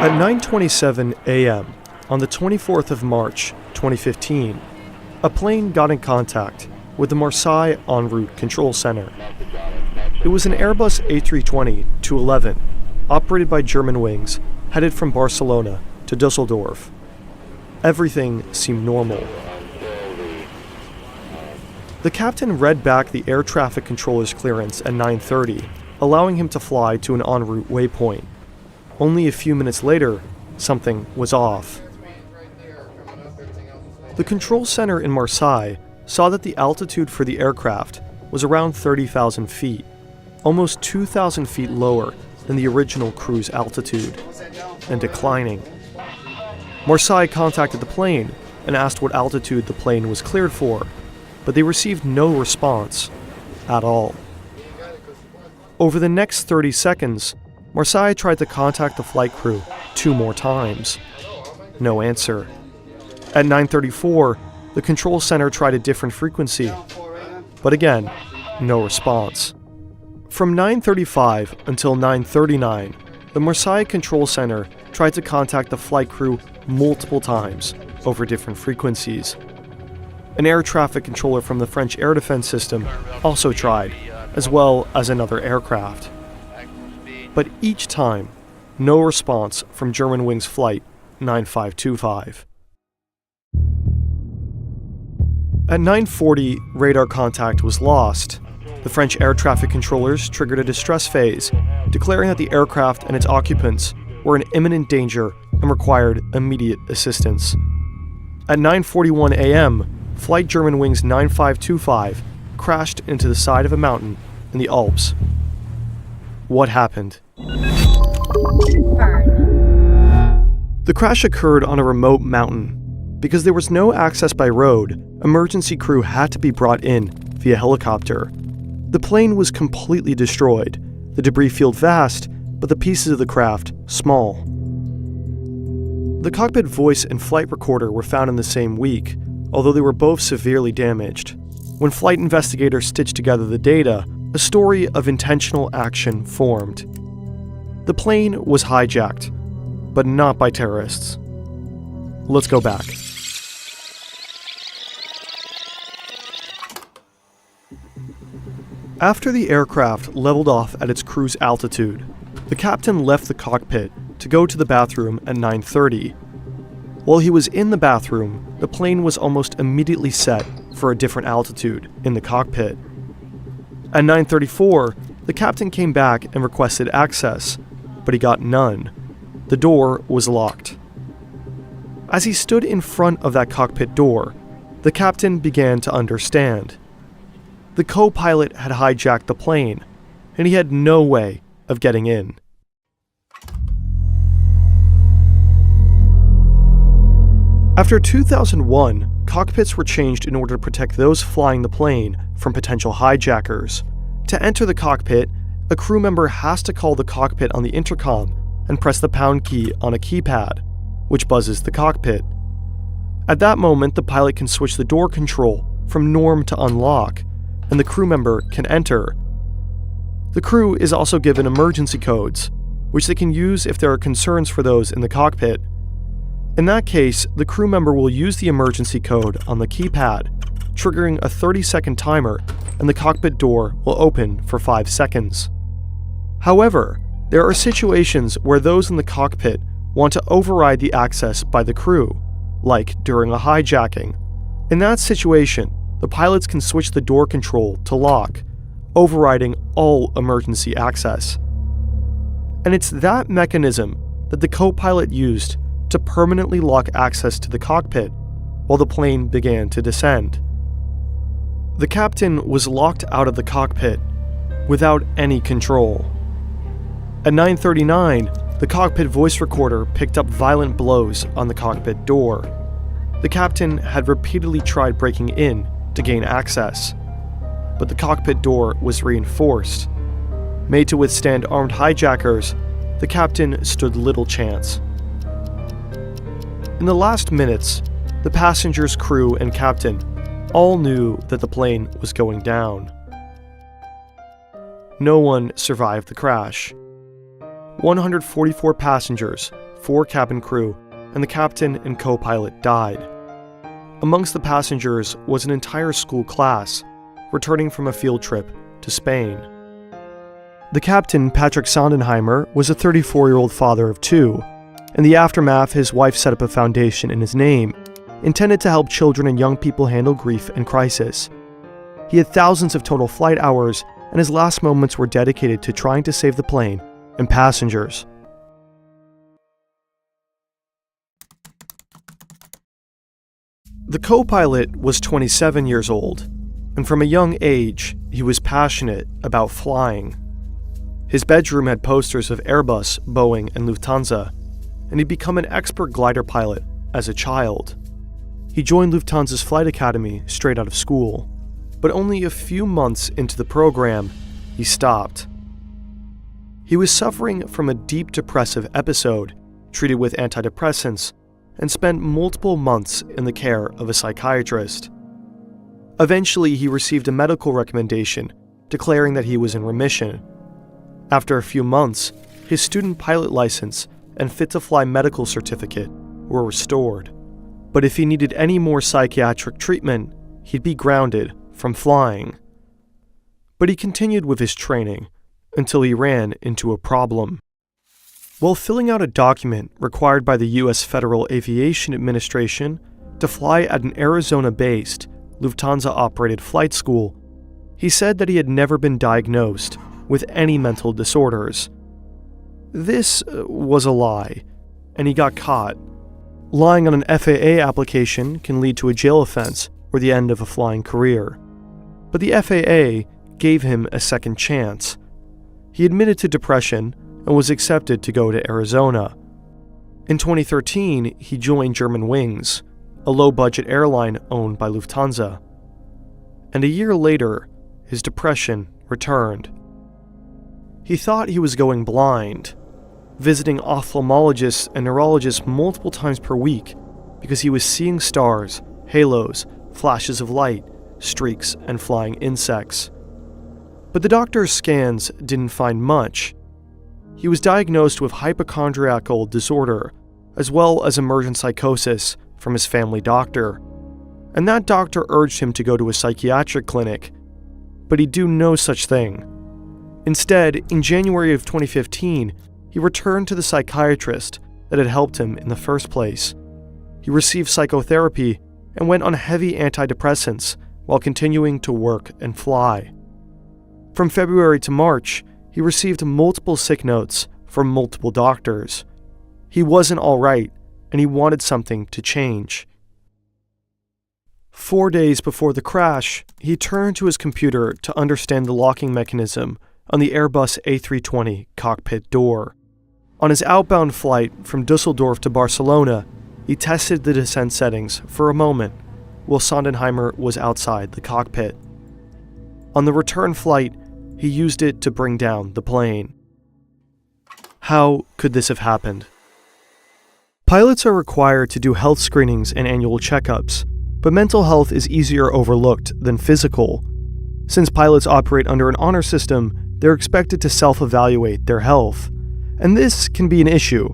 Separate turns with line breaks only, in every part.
At 9:27 a.m. on the 24th of March, 2015, a plane got in contact with the Marseille en route control center. It was an Airbus A320-211 operated by Germanwings, headed from Barcelona to Dusseldorf. Everything seemed normal. The captain read back the air traffic controller's clearance at 9:30, allowing him to fly to an en route waypoint. Only a few minutes later, something was off. The control center in Marseille saw that the altitude for the aircraft was around 30,000 feet, almost 2,000 feet lower than the original cruise altitude, and declining. Marseille contacted the plane and asked what altitude the plane was cleared for, but they received no response at all. Over the next 30 seconds, Marseille tried to contact the flight crew 2 more times. No answer. At 9:34, the control center tried a different frequency, but again, no response. From 9:35 until 9:39, the Marseille control center tried to contact the flight crew multiple times over different frequencies. An air traffic controller from the French air defense system also tried, as well as another aircraft. But each time, no response from Germanwings Flight 9525. At 9:40, radar contact was lost. The French air traffic controllers triggered a distress phase, declaring that the aircraft and its occupants were in imminent danger and required immediate assistance. At 9:41 a.m., Flight Germanwings 9525 crashed into the side of a mountain in the Alps. What happened? The crash occurred on a remote mountain. Because there was no access by road, emergency crew had to be brought in via helicopter. The plane was completely destroyed, the debris field vast, but the pieces of the craft small. The cockpit voice and flight recorder were found in the same week, although they were both severely damaged. When flight investigators stitched together the data, a story of intentional action formed. The plane was hijacked, but not by terrorists. Let's go back. After the aircraft leveled off at its cruise altitude, the captain left the cockpit to go to the bathroom at 9:30. While he was in the bathroom, the plane was almost immediately set for a different altitude in the cockpit. At 9:34, the captain came back and requested access, but he got none. The door was locked. As he stood in front of that cockpit door, the captain began to understand. The co-pilot had hijacked the plane, and he had no way of getting in. After 2001, cockpits were changed in order to protect those flying the plane from potential hijackers. To enter the cockpit, a crew member has to call the cockpit on the intercom and press the pound key on a keypad, which buzzes the cockpit. At that moment, the pilot can switch the door control from norm to unlock, and the crew member can enter. The crew is also given emergency codes, which they can use if there are concerns for those in the cockpit. In that case, the crew member will use the emergency code on the keypad, triggering a 30-second timer, and the cockpit door will open for 5 seconds. However, there are situations where those in the cockpit want to override the access by the crew, like during a hijacking. In that situation, the pilots can switch the door control to lock, overriding all emergency access. And it's that mechanism that the co-pilot used to permanently lock access to the cockpit while the plane began to descend. The captain was locked out of the cockpit without any control. At 9:39, the cockpit voice recorder picked up violent blows on the cockpit door. The captain had repeatedly tried breaking in to gain access, but the cockpit door was reinforced. Made to withstand armed hijackers, the captain stood little chance. In the last minutes, the passengers, crew, and captain all knew that the plane was going down. No one survived the crash. 144 passengers, 4 cabin crew, and the captain and co-pilot died. Amongst the passengers was an entire school class, returning from a field trip to Spain. The captain, Patrick Sondenheimer, was a 34-year-old father of 2. In the aftermath, his wife set up a foundation in his name, intended to help children and young people handle grief and crisis. He had thousands of total flight hours, and his last moments were dedicated to trying to save the plane and passengers. The co-pilot was 27 years old, and from a young age, he was passionate about flying. His bedroom had posters of Airbus, Boeing, and Lufthansa, and he'd become an expert glider pilot as a child. He joined Lufthansa's flight academy straight out of school, but only a few months into the program, he stopped. He was suffering from a deep depressive episode, treated with antidepressants, and spent multiple months in the care of a psychiatrist. Eventually, he received a medical recommendation declaring that he was in remission. After a few months, his student pilot license and fit-to-fly medical certificate were restored. But if he needed any more psychiatric treatment, he'd be grounded from flying. But he continued with his training until he ran into a problem. While filling out a document required by the U.S. Federal Aviation Administration to fly at an Arizona-based, Lufthansa-operated flight school, he said that he had never been diagnosed with any mental disorders. This was a lie, and he got caught. Lying on an FAA application can lead to a jail offense or the end of a flying career. But the FAA gave him a second chance. He admitted to depression and was accepted to go to Arizona. In 2013, he joined Germanwings, a low-budget airline owned by Lufthansa. And a year later, his depression returned. He thought he was going blind, visiting ophthalmologists and neurologists multiple times per week because he was seeing stars, halos, flashes of light, streaks, and flying insects. But the doctor's scans didn't find much. He was diagnosed with hypochondriacal disorder, as well as emergent psychosis from his family doctor. And that doctor urged him to go to a psychiatric clinic, but he'd do no such thing. Instead, in January of 2015, he returned to the psychiatrist that had helped him in the first place. He received psychotherapy and went on heavy antidepressants while continuing to work and fly. From February to March, he received multiple sick notes from multiple doctors. He wasn't all right, and he wanted something to change. 4 days before the crash, he turned to his computer to understand the locking mechanism on the Airbus A320 cockpit door. On his outbound flight from Dusseldorf to Barcelona, he tested the descent settings for a moment while Sondenheimer was outside the cockpit. On the return flight, he used it to bring down the plane. How could this have happened? Pilots are required to do health screenings and annual checkups, but mental health is easier overlooked than physical. Since pilots operate under an honor system, they're expected to self-evaluate their health. And this can be an issue.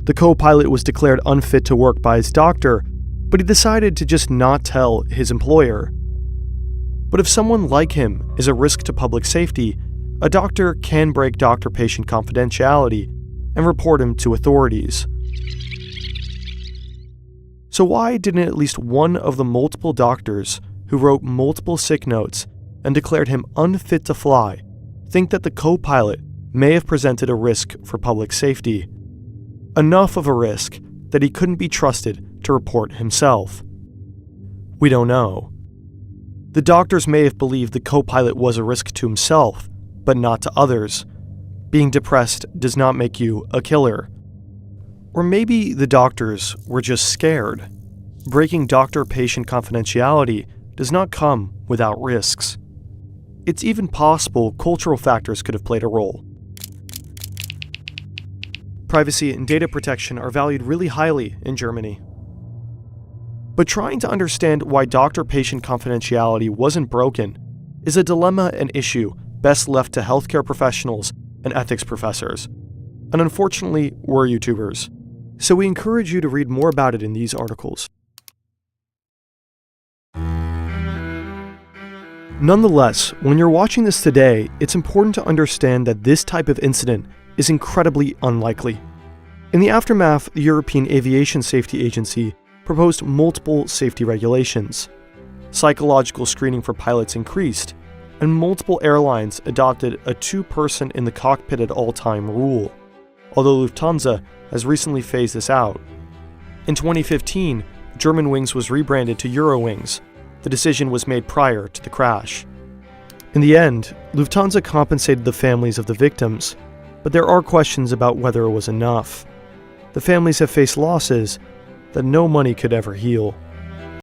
The co-pilot was declared unfit to work by his doctor, but he decided to just not tell his employer. But if someone like him is a risk to public safety, a doctor can break doctor-patient confidentiality and report him to authorities. So why didn't at least one of the multiple doctors who wrote multiple sick notes and declared him unfit to fly think that the co-pilot may have presented a risk for public safety? Enough of a risk that he couldn't be trusted to report himself. We don't know. The doctors may have believed the co-pilot was a risk to himself, but not to others. Being depressed does not make you a killer. Or maybe the doctors were just scared. Breaking doctor-patient confidentiality does not come without risks. It's even possible cultural factors could have played a role. Privacy and data protection are valued really highly in Germany. But trying to understand why doctor-patient confidentiality wasn't broken is a dilemma and issue best left to healthcare professionals and ethics professors. And unfortunately, we're YouTubers. so we encourage you to read more about it in these articles. Nonetheless, when you're watching this today, it's important to understand that this type of incident is incredibly unlikely. In the aftermath, the European Aviation Safety Agency proposed multiple safety regulations. Psychological screening for pilots increased, and multiple airlines adopted a two-person in the cockpit at all time rule, although Lufthansa has recently phased this out. In 2015, Germanwings was rebranded to Eurowings. The decision was made prior to the crash. In the end, Lufthansa compensated the families of the victims, but there are questions about whether it was enough. The families have faced losses that no money could ever heal.